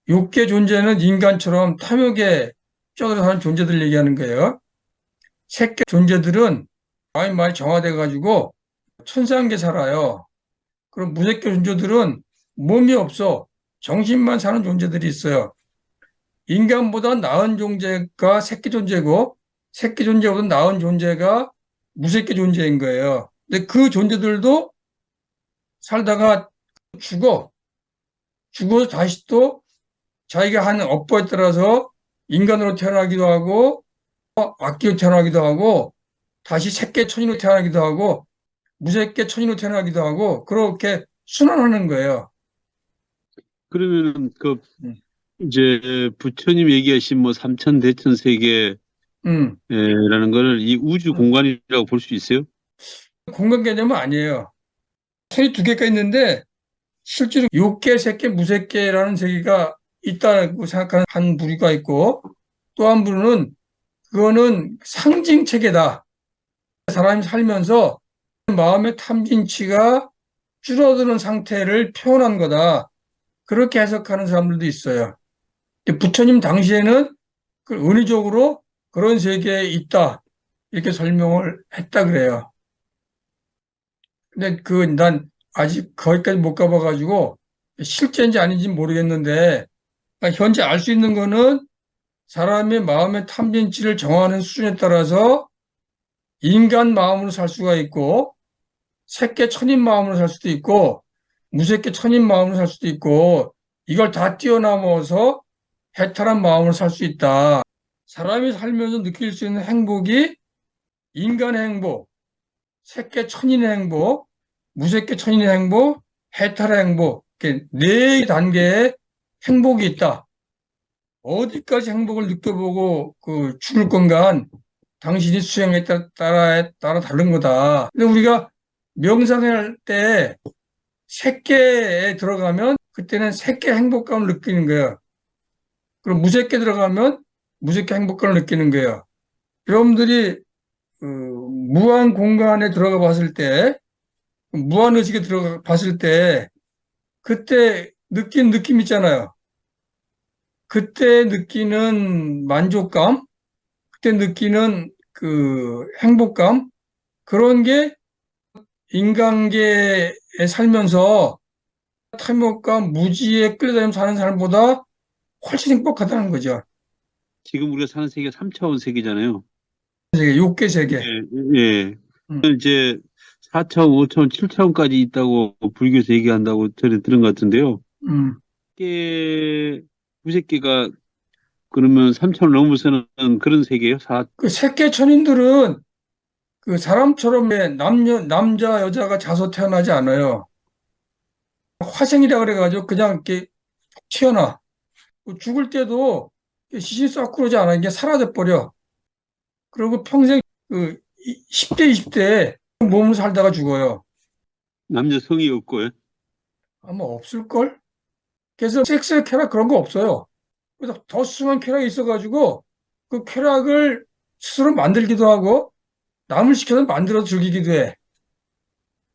육계 존재는 인간처럼 탐욕에 쩌들어 사는 존재들 얘기하는 거예요. 색계 존재들은 마음이 많이 정화돼 가지고 천상계 살아요. 그럼 무색계 존재들은 몸이 없어 정신만 사는 존재들이 있어요. 인간보다 나은 존재가 새끼 존재고 새끼 존재보다 나은 존재가 무새끼 존재인 거예요. 근데 그 존재들도 살다가 죽어. 죽어서 다시 또 자기가 한 업보에 따라서 인간으로 태어나기도 하고 악기로 태어나기도 하고 다시 새끼 천인으로 태어나기도 하고 무새끼 천인으로 태어나기도 하고 그렇게 순환하는 거예요. 그러면은 그 음. 이제 부처님 얘기하신 뭐 삼천 대천 세계라는 음, 거를 이 우주 공간이라고 볼 수 있어요? 공간 개념은 아니에요. 천이 두 개가 있는데 실제로 육계, 색계, 무색계라는 세계가 있다고 생각하는 한 부류가 있고 또 한 부류는 그거는 상징 체계다. 사람이 살면서 마음의 탐진치가 줄어드는 상태를 표현한 거다. 그렇게 해석하는 사람들도 있어요. 근데 부처님 당시에는 그 은유적으로 그런 세계에 있다. 이렇게 설명을 했다 그래요. 근데 난 아직 거기까지 못 가봐가지고 실제인지 아닌지 모르겠는데 그러니까 현재 알 수 있는 거는 사람의 마음의 탐진치를 정하는 수준에 따라서 인간 마음으로 살 수가 있고 색계 천인 마음으로 살 수도 있고 무색계 천인 마음으로 살 수도 있고 이걸 다 뛰어넘어서 해탈한 마음으로 살 수 있다. 사람이 살면서 느낄 수 있는 행복이 인간의 행복, 색계 천인의 행복, 무색계 천인의 행복, 해탈의 행복, 이렇게 네 단계의 행복이 있다. 어디까지 행복을 느껴보고 죽을 건간 당신이 수행에 따라 다른 거다. 근데 우리가 명상할 때 색계에 들어가면 그때는 색계 행복감을 느끼는 거예요. 그럼 무색계 들어가면 무색계 행복감을 느끼는 거예요. 여러분들이 무한 공간에 들어가 봤을 때, 무한 의식에 들어가 봤을 때, 그때 느낀 느낌 있잖아요. 그때 느끼는 만족감, 그때 느끼는 그 행복감, 그런 게 인간계에 살면서 탐욕과 무지에 끌려다니며 사는 사람보다 훨씬 행복하다는 거죠. 지금 우리가 사는 세계가 3차원 세계잖아요. 욕계 세계. 예, 예. 음, 이제 4차원, 5차원, 7차원까지 있다고 불교에서 얘기한다고 들은 것 같은데요. 음. 개, 무색계가 그러면 3차원 넘어서는 그런 세계예요? 그 색계 천인들은 그 사람처럼 남자, 여자가 자서 태어나지 않아요. 화생이라 그래가지고 그냥 이렇게 튀어나. 죽을 때도 시신 싹 그러지 않아. 이게 사라져 버려. 그리고 평생 10대, 20대 몸을 살다가 죽어요. 남자 성이 없고요. 아마 없을걸? 그래서 섹스 쾌락 그런 거 없어요. 그래서 더 수상한 쾌락이 있어가지고 그 쾌락을 스스로 만들기도 하고 남을 시켜서 만들어 즐기기도 해.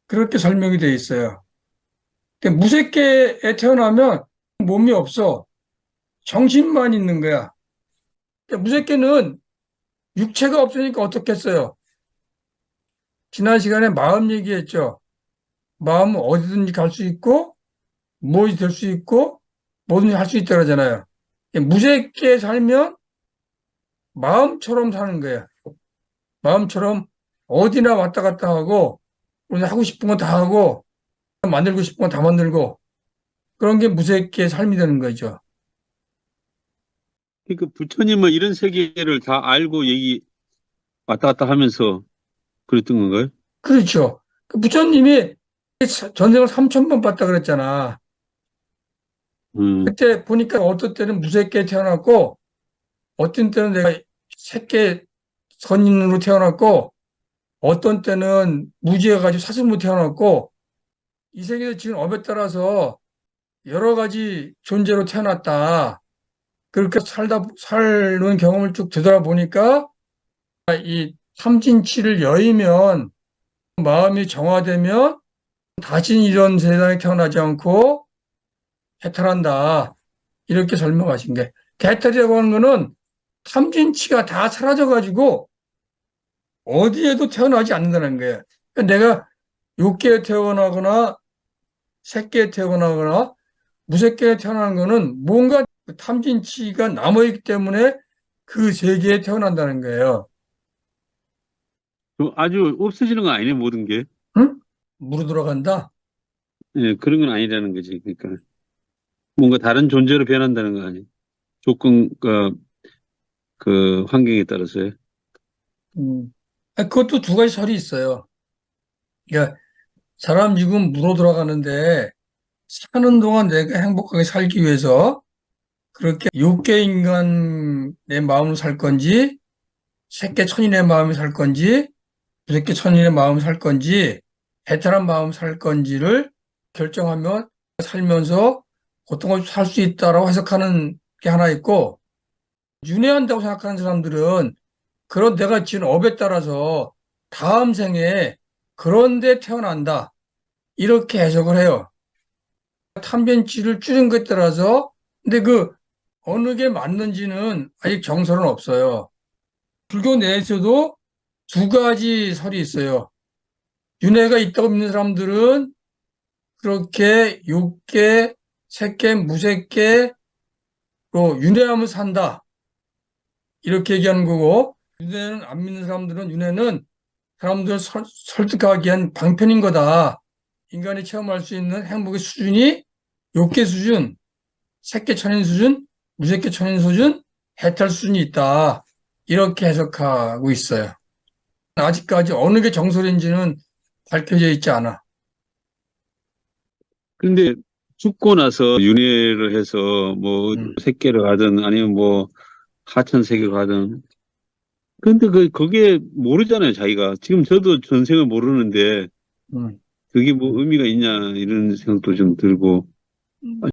그렇게 설명이 돼 있어요. 근데 무색계에 태어나면 몸이 없어. 정신만 있는 거야. 근데 무색계는 육체가 없으니까 어떻겠어요? 지난 시간에 마음 얘기했죠. 마음은 어디든지 갈 수 있고, 무엇이 될 수 있고, 뭐든지 할 수 있다 그러잖아요. 무색계에 살면 마음처럼 사는 거예요. 마음처럼 어디나 왔다 갔다 하고, 우리 하고 싶은 거 다 하고, 만들고 싶은 거 다 만들고, 그런 게 무색계의 삶이 되는 거죠. 그러니까 부처님은 이런 세계를 다 알고 왔다 갔다 하면서 그랬던 건가요? 그렇죠. 그 부처님이 전생을 3,000번 봤다 그랬잖아. 음, 그때 보니까 어떤 때는 무색계에 태어났고, 어떤 때는 내가 색계 선인으로 태어났고, 어떤 때는 무지해가지고 사슴으로 태어났고, 이 세계에 지금 업에 따라서 여러 가지 존재로 태어났다. 그렇게 사는 경험을 쭉 되돌아보니까, 이 삼진치를 여의면, 마음이 정화되면, 다시 이런 세상에 태어나지 않고 해탈한다. 이렇게 설명하신 게. 해탈이라고 하는 거는 탐진치가 다 사라져가지고 어디에도 태어나지 않는다는 거예요. 그러니까 내가 육계에 태어나거나 색계에 태어나거나 무색계에 태어나는 거는 뭔가 탐진치가 남아있기 때문에 그 세계에 태어난다는 거예요. 아주 없어지는 건 아니네, 모든 게. 응? 물어 들어간다? 예, 그런 건 아니라는 거지. 그러니까 뭔가 다른 존재로 변한다는 거 아니에요. 조건, 그 환경에 따라서요. 그것도 두 가지 설이 있어요. 그러니까 사람 지금 물어 들어가는데 사는 동안 내가 행복하게 살기 위해서 그렇게 육계 인간의 마음으로 살 건지, 색계 천인의 마음을 살 건지, 무색계 천인의 마음을 살 건지, 해탈한 마음을 살 건지를 결정하면 살면서 고통 없이 살 수 있다라고 해석하는 게 하나 있고, 윤회한다고 생각하는 사람들은 그런 내가 지은 업에 따라서 다음 생에 그런 데 태어난다. 이렇게 해석을 해요. 탐변치를 줄인 것에 따라서, 근데 그 어느 게 맞는지는 아직 정설은 없어요. 불교 내에서도 두 가지 설이 있어요. 윤회가 있다고 믿는 사람들은 그렇게 육계, 색계, 무색계로 윤회하면 산다. 이렇게 얘기하는 거고, 윤회는 안 믿는 사람들은 윤회는 사람들을 설득하기 위한 방편인 거다. 인간이 체험할 수 있는 행복의 수준이 육계 수준, 색계 천인 수준, 무색계 천인 수준, 해탈 수준이 있다. 이렇게 해석하고 있어요. 아직까지 어느 게 정설인지는 밝혀져 있지 않아. 근데 죽고 나서 윤회를 해서 뭐 음, 색계를 가든 아니면 뭐 하천 세계를 가든 근데 그게 모르잖아요, 자기가. 지금 저도 전생을 모르는데 음. 그게 뭐 의미가 있냐 이런 생각도 좀 들고.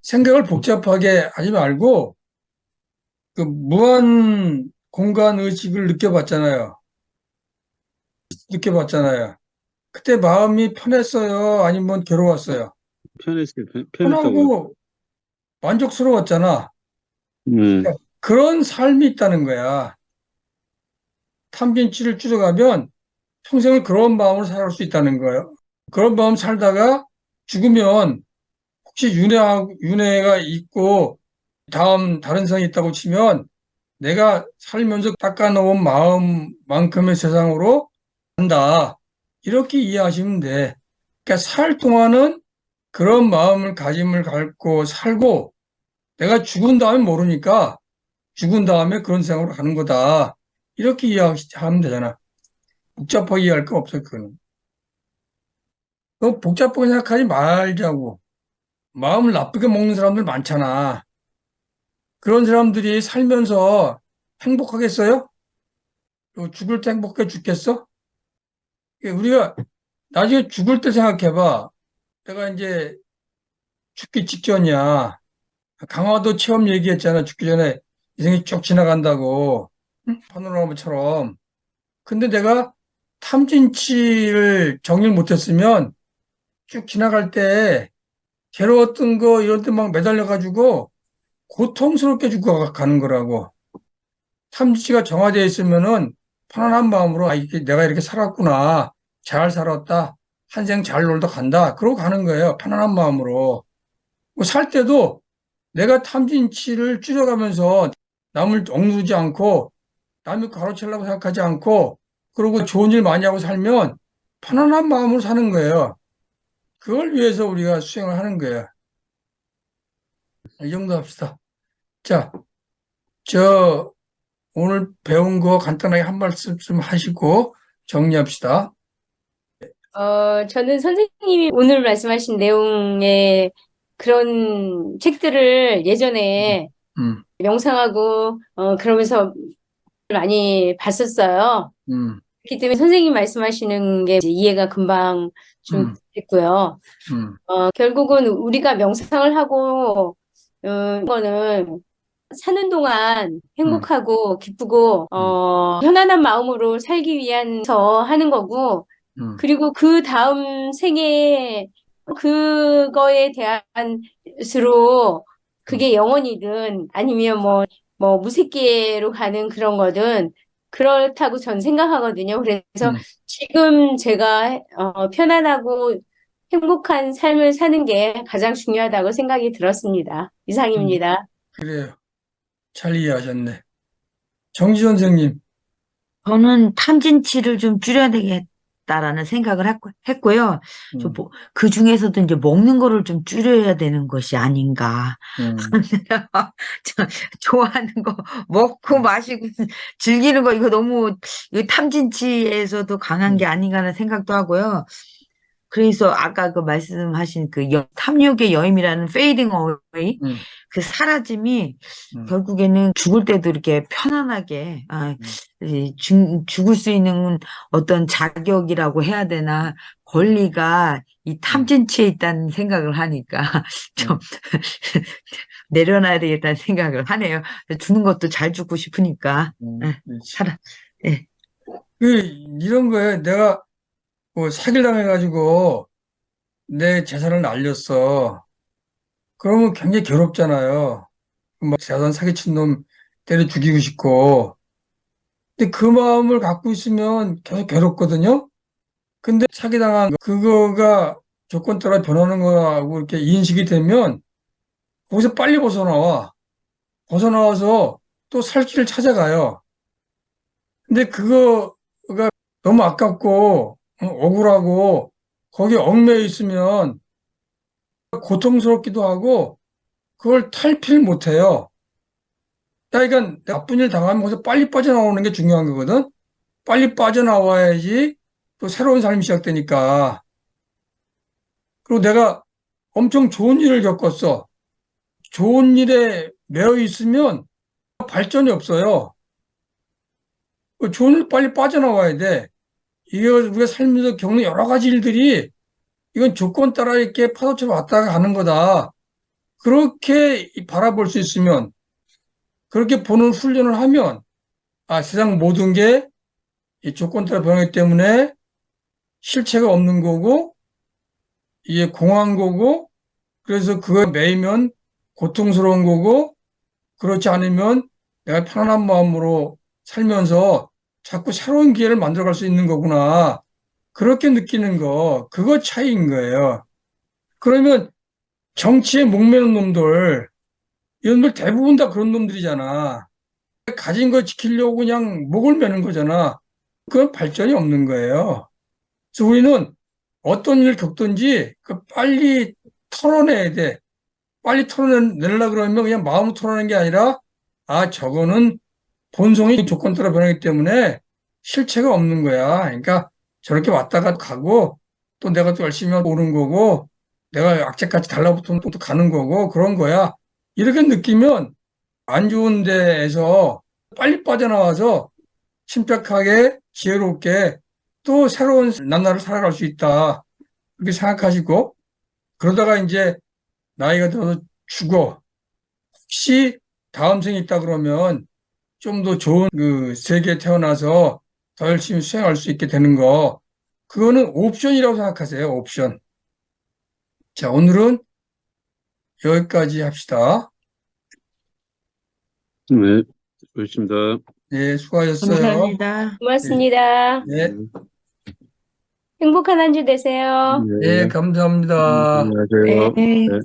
생각을 복잡하게 하지 말고 그 무한 공간 의식을 느껴봤잖아요. 느껴봤잖아요. 그때 마음이 편했어요? 아니면 괴로웠어요? 편했어요. 편했다고요. 편하고 만족스러웠잖아. 음. 그런 삶이 있다는 거야. 탐진치를 줄여가면 평생을 그런 마음으로 살아갈 수 있다는 거예요. 그런 마음 살다가 죽으면 혹시 윤회가 있고 다른 성이 있다고 치면 내가 살면서 닦아놓은 마음만큼의 세상으로 간다. 이렇게 이해하시면 돼. 그러니까 살 동안은 그런 마음을 가짐을 갖고 살고 내가 죽은 다음에 모르니까 죽은 다음에 그런 세상으로 가는 거다. 이렇게 이해하면 되잖아. 복잡하게 이해할 거 없어, 그거는. 복잡하게 생각하지 말자고. 마음을 나쁘게 먹는 사람들 많잖아. 그런 사람들이 살면서 행복하겠어요? 죽을 때 행복해 죽겠어? 우리가 나중에 죽을 때 생각해봐. 내가 이제 죽기 직전이야. 강화도 체험 얘기했잖아. 죽기 전에 인생이 쭉 지나간다고. 응? 파노라마처럼. 근데 내가 탐진치를 정리를 못했으면 쭉 지나갈 때 괴로웠던 거 이런 데 막 매달려가지고 고통스럽게 죽어가는 거라고. 탐진치가 정화되어 있으면은 편안한 마음으로 내가 이렇게 살았구나. 잘 살았다. 한 생 잘 놀다 간다. 그러고 가는 거예요. 편안한 마음으로. 살 때도 내가 탐진치를 줄여가면서 남을 억누르지 않고 남이 가로채려고 생각하지 않고 그리고 좋은 일 많이 하고 살면 편안한 마음으로 사는 거예요. 그걸 위해서 우리가 수행을 하는 거예요. 이 정도 합시다. 자, 저 오늘 배운 거 간단하게 한 말씀 좀 하시고 정리합시다. 저는 선생님이 오늘 말씀하신 내용의 그런 책들을 예전에 음, 명상하고, 그러면서 많이 봤었어요. 음, 그렇기 때문에 선생님 말씀하시는 게 이제 이해가 금방 좀 음, 됐고요. 음, 결국은 우리가 명상을 하고, 거는 사는 동안 음, 행복하고 기쁘고, 음, 편안한 마음으로 살기 위해서 하는 거고, 음, 그리고 그 다음 생에 그거에 대한 수로 음, 그게 영원이든 아니면 뭐 무색계로 가는 그런 거든 그렇다고 전 생각하거든요. 그래서 음, 지금 제가 편안하고 행복한 삶을 사는 게 가장 중요하다고 생각이 들었습니다. 음. 이상입니다. 그래요. 잘 이해하셨네. 정지 선생님. 저는 탐진치를 좀 줄여야 되겠다라는 생각을 했고요. 음, 그 중에서도 이제 먹는 거를 좀 줄여야 되는 것이 아닌가. 음, 저 좋아하는 거 먹고 마시고 즐기는 거 이거 너무 이 탐진치에서도 강한 게 음, 아닌가 하는 생각도 하고요. 그래서 아까 그 말씀하신 그 탐욕의 여임이라는 fading away, 음, 그 사라짐이 음, 결국에는 죽을 때도 이렇게 편안하게, 죽을 수 있는 어떤 자격이라고 해야 되나, 권리가 이 탐진치에 있다는 생각을 하니까 좀 음, 내려놔야 되겠다는 생각을 하네요. 죽는 것도 잘 죽고 싶으니까. 그렇지. 살아. 예. 이런 거에 내가 뭐 사기를 당해가지고 내 재산을 날렸어. 그러면 굉장히 괴롭잖아요. 막 재산 사기친 놈 때려 죽이고 싶고. 근데 그 마음을 갖고 있으면 계속 괴롭거든요. 근데 사기당한 그거가 조건 따라 변하는 거라고 이렇게 인식이 되면 거기서 빨리 벗어나와. 벗어나와서 또 살 길을 찾아가요. 근데 그거가 너무 아깝고 억울하고 거기에 얽매여 있으면 고통스럽기도 하고 그걸 탈피를 못해요. 그러니까 나쁜 일 당하면 거기서 빨리 빠져나오는 게 중요한 거거든. 빨리 빠져나와야지 또 새로운 삶이 시작되니까. 그리고 내가 엄청 좋은 일을 겪었어. 좋은 일에 매여 있으면 발전이 없어요. 그 좋은 일 빨리 빠져나와야 돼. 이게 우리가 살면서 겪는 여러 가지 일들이 이건 조건 따라 이렇게 파도처럼 왔다 가는 거다. 그렇게 바라볼 수 있으면, 그렇게 보는 훈련을 하면, 세상 모든 게 이 조건 따라 변하기 때문에 실체가 없는 거고, 이게 공한 거고, 그래서 그거에 매이면 고통스러운 거고, 그렇지 않으면 내가 편안한 마음으로 살면서 자꾸 새로운 기회를 만들어갈 수 있는 거구나. 그렇게 느끼는 거, 그거 차이인 거예요. 그러면 정치에 목매는 놈들, 이놈들 대부분 다 그런 놈들이잖아. 가진 거 지키려고 그냥 목을 매는 거잖아. 그건 발전이 없는 거예요. 그래서 우리는 어떤 일을 겪든지 그 빨리 털어내야 돼. 빨리 털어내려고 그러면 그냥 마음으로 털어내는 게 아니라, 저거는 본성이 조건 따라 변하기 때문에 실체가 없는 거야. 그러니까 저렇게 왔다가 가고 또 내가 또 열심히 오는 거고 내가 악재까지 달라붙으면 또 가는 거고 그런 거야. 이렇게 느끼면 안 좋은 데에서 빨리 빠져나와서 침착하게 지혜롭게 또 새로운 나날을 살아갈 수 있다. 그렇게 생각하시고 그러다가 이제 나이가 들어서 죽어. 혹시 다음 생이 있다 그러면 좀 더 좋은 그 세계에 태어나서 더 열심히 수행할 수 있게 되는 거. 그거는 옵션이라고 생각하세요. 옵션. 자, 오늘은 여기까지 합시다. 네, 그렇습니다. 네, 수고하셨어요. 감사합니다. 고맙습니다. 네, 행복한 한 주 되세요. 네, 네, 감사합니다. 안녕하세요. 네. 네.